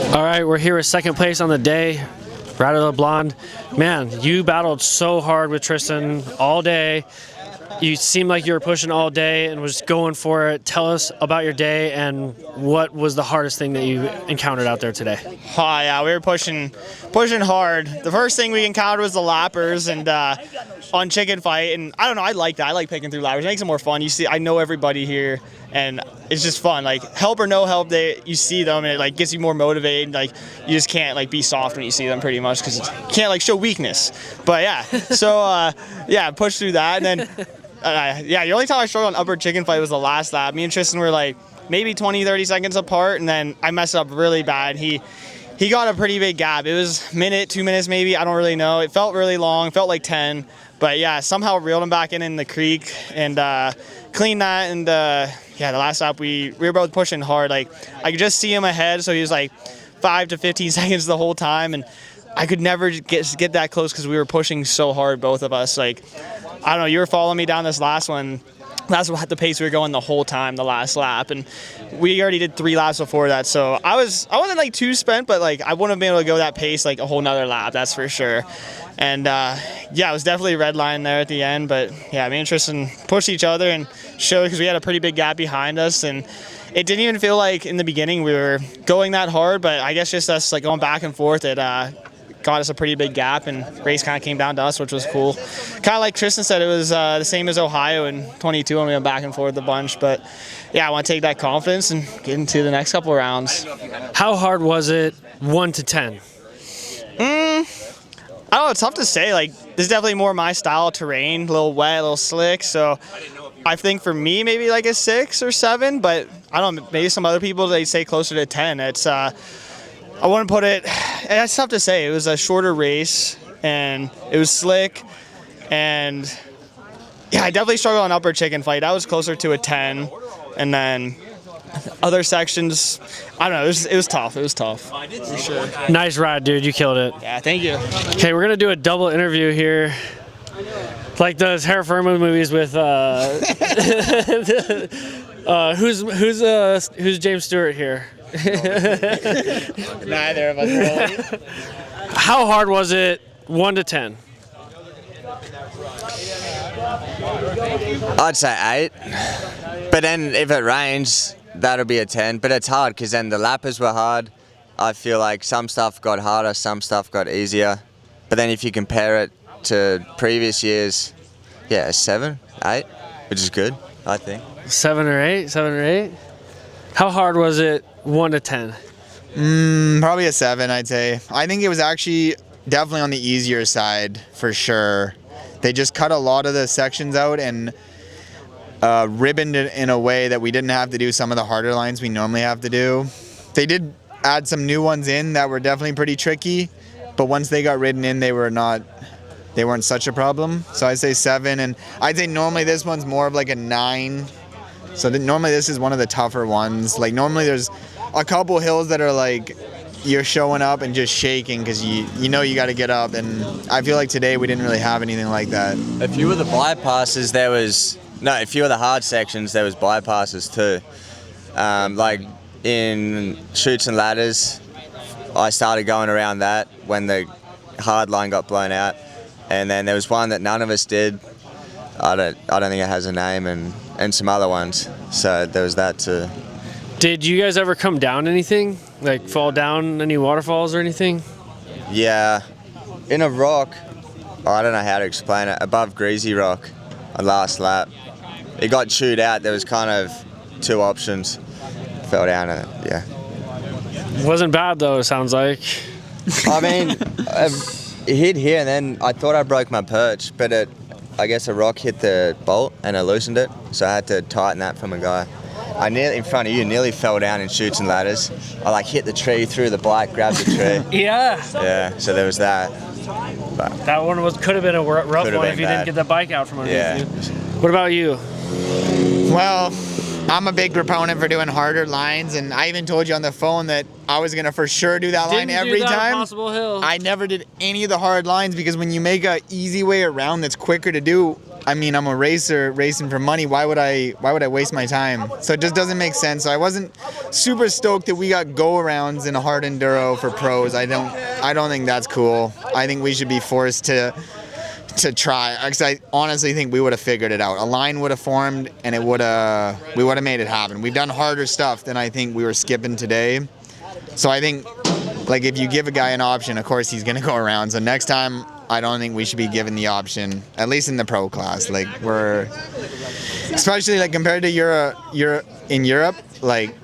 All right, we're here with second place on the day. Ryder LeBlond. Man, you battled so hard with Tristan all day. You seemed like you were pushing all day and was going for it. Tell us about your day and what was the hardest thing that you encountered out there today? Oh yeah, we were pushing hard. The first thing we encountered was the lappers and on chicken fight, and I don't know, I like that. I like picking through lappers. It makes it more fun. You see, I know everybody here, and it's just fun. Like help or no help, you see them, and it like gets you more motivated. Like you just can't like be soft when you see them, pretty much, because you can't like show weakness. But yeah, so yeah, push through that, and then. Yeah, the only time I struggled on upper chicken fight was the last lap. Me and Tristan were like maybe 20-30 seconds apart, and then I messed up really bad. He got a pretty big gap. It was a minute, 2 minutes maybe, I don't really know. It felt really long, felt like 10. But yeah, somehow reeled him back in the creek and cleaned that. And yeah, the last lap we were both pushing hard. Like I could just see him ahead, so he was like 5 to 15 seconds the whole time, and I could never get that close because we were pushing so hard, both of us. Like, I don't know, you were following me down this last one. That's the pace we were going the whole time, the last lap. And we already did 3 laps before that. So I wasn't like too spent, but like I wouldn't have been able to go that pace like a whole nother lap, that's for sure. And yeah, it was definitely a red line there at the end. But yeah, me and Tristan pushed each other and showed, because we had a pretty big gap behind us. And it didn't even feel like in the beginning we were going that hard, but I guess just us like going back and forth, it got us a pretty big gap, and race kind of came down to us, which was cool. Kind of like Tristan said, it was the same as Ohio in 22 when we went back and forth a bunch. But yeah, I want to take that confidence and get into the next couple of rounds. How hard was it, 1 to 10? I don't know, it's tough to say. Like, this is definitely more my style of terrain, a little wet, a little slick. So I think for me, maybe like a 6 or 7, but I don't know, maybe some other people, they say closer to 10. It's I wouldn't put it, it's tough to say. It was a shorter race, and it was slick, and yeah, I definitely struggled on upper chicken fight. That was closer to a 10, and then other sections, I don't know, it was tough. It was tough, for sure. Nice ride, dude. You killed it. Yeah, thank you. Okay, we're going to do a double interview here. Like those Hair Furman movies with, who's James Stewart here? Neither of us really. How hard was it, 1 to 10? I'd say 8, but then if it rains, that'll be a 10. But it's hard because then the lappers were hard. I feel like some stuff got harder, some stuff got easier. But then if you compare it to previous years, yeah, a 7, 8, which is good, I think. 7 or 8? How hard was it, 1 to 10? Probably a 7, I'd say. I think it was actually definitely on the easier side, for sure. They just cut a lot of the sections out and ribboned it in a way that we didn't have to do some of the harder lines we normally have to do. They did add some new ones in that were definitely pretty tricky, but once they got ridden in, they weren't such a problem. So I'd say 7, and I'd say normally this one's more of like a 9. So normally this is one of the tougher ones. Like normally there's a couple hills that are like you're showing up and just shaking because you know you got to get up, and I feel like today we didn't really have anything like that. A few of the bypasses a few of the hard sections there was bypasses too. Like in chutes and ladders, I started going around that when the hard line got blown out, and then there was one that none of us did. I don't think it has a name, and some other ones. So there was that too. Did you guys ever come down anything? Like fall down any waterfalls or anything? Yeah, in a rock, I don't know how to explain it, above Greasy Rock, on last lap. It got chewed out. There was kind of 2 options. Fell down and yeah. Wasn't bad though, it sounds like. I mean, it hit here and then I thought I broke my perch, but I guess a rock hit the bolt and it loosened it, so I had to tighten that from a guy. I nearly fell down in chutes and ladders. I like hit the tree, threw the bike, grabbed the tree. Yeah. Yeah, so there was that. But that one could have been a rough one if you didn't get the bike out from underneath you. What about you? Well, I'm a big proponent for doing harder lines, and I even told you on the phone that I was gonna for sure do that line every time. Impossible hill. I never did any of the hard lines because when you make a easy way around that's quicker to do, I mean, I'm a racer racing for money. Why would I waste my time? So it just doesn't make sense. So I wasn't super stoked that we got go-arounds in a hard enduro for pros. I don't think that's cool. I think we should be forced to try. Because I honestly think we would have figured it out. A line would have formed, and we would have made it happen. We've done harder stuff than I think we were skipping today. So I think, like, if you give a guy an option, of course he's gonna go around. So next time, I don't think we should be given the option, at least in the pro class. Like, especially like compared to in Europe, like,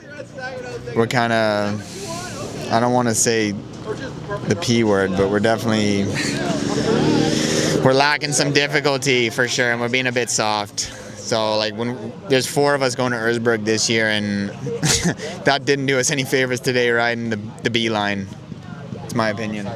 we're kind of, I don't want to say the P word, but we're lacking some difficulty for sure, and we're being a bit soft. So like when there's 4 of us going to Erzberg this year, and that didn't do us any favors today riding the B line. It's my opinion.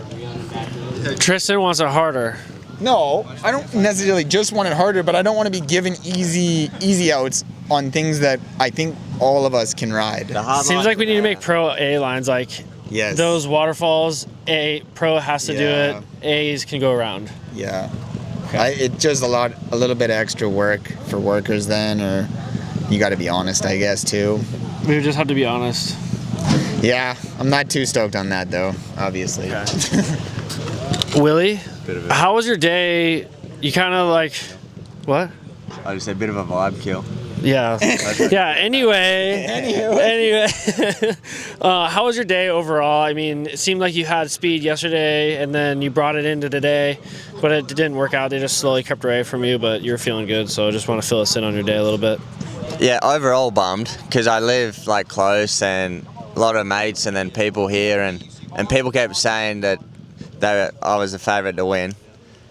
Tristan wants it harder. No, I don't necessarily just want it harder, but I don't want to be given easy outs on things that I think all of us can ride. Seems like we need to make pro A lines, like Yes. those waterfalls. A pro has to do Yeah. it. A's can go around. Yeah. It's just a little bit of extra work for workers then, or you got to be honest, I guess, too. We just have to be honest. Yeah, I'm not too stoked on that though, obviously. Okay. Willie, how was your day? You kind of like, what? I just said a bit of a vibe kill. Yeah. Yeah. Anyway. How was your day overall? I mean, it seemed like you had speed yesterday, and then you brought it into today, but it didn't work out. They just slowly kept away from you, but you're feeling good. So I just want to fill us in on your day a little bit. Yeah, overall bummed because I live like close and a lot of mates, and then people here, and people kept saying that I was the favourite to win,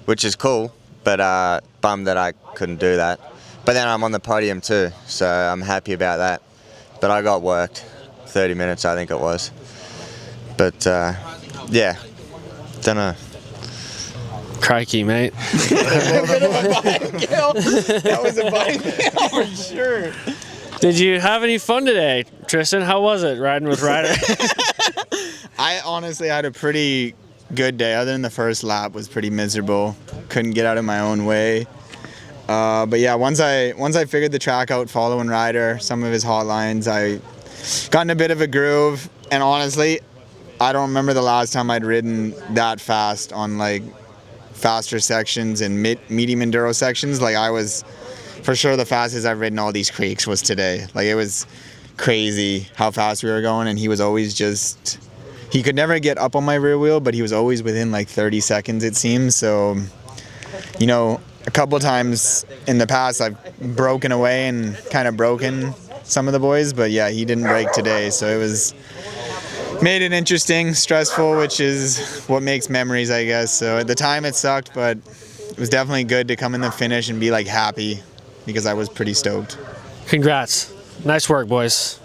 which is cool, but bummed that I couldn't do that. But then I'm on the podium too, so I'm happy about that. But I got worked, 30 minutes I think it was. But yeah, don't know. Crikey, mate. That was a bike kill for sure. Did you have any fun today, Tristan? How was it riding with Ryder? I honestly had a pretty good day, other than the first lap was pretty miserable. Couldn't get out of my own way. But yeah, once I figured the track out, following Ryder, some of his hot lines, I got in a bit of a groove. And honestly, I don't remember the last time I'd ridden that fast on like faster sections and medium enduro sections. Like, I was for sure the fastest I've ridden all these creeks was today. Like, it was crazy how fast we were going, and he was always he could never get up on my rear wheel, but he was always within like 30 seconds it seems. So, you know, a couple of times in the past I've broken away and kind of broken some of the boys, but yeah, he didn't break today, so it made it interesting, stressful, which is what makes memories, I guess. So at the time it sucked, but it was definitely good to come in the finish and be like happy, because I was pretty stoked. Congrats. Nice work, boys.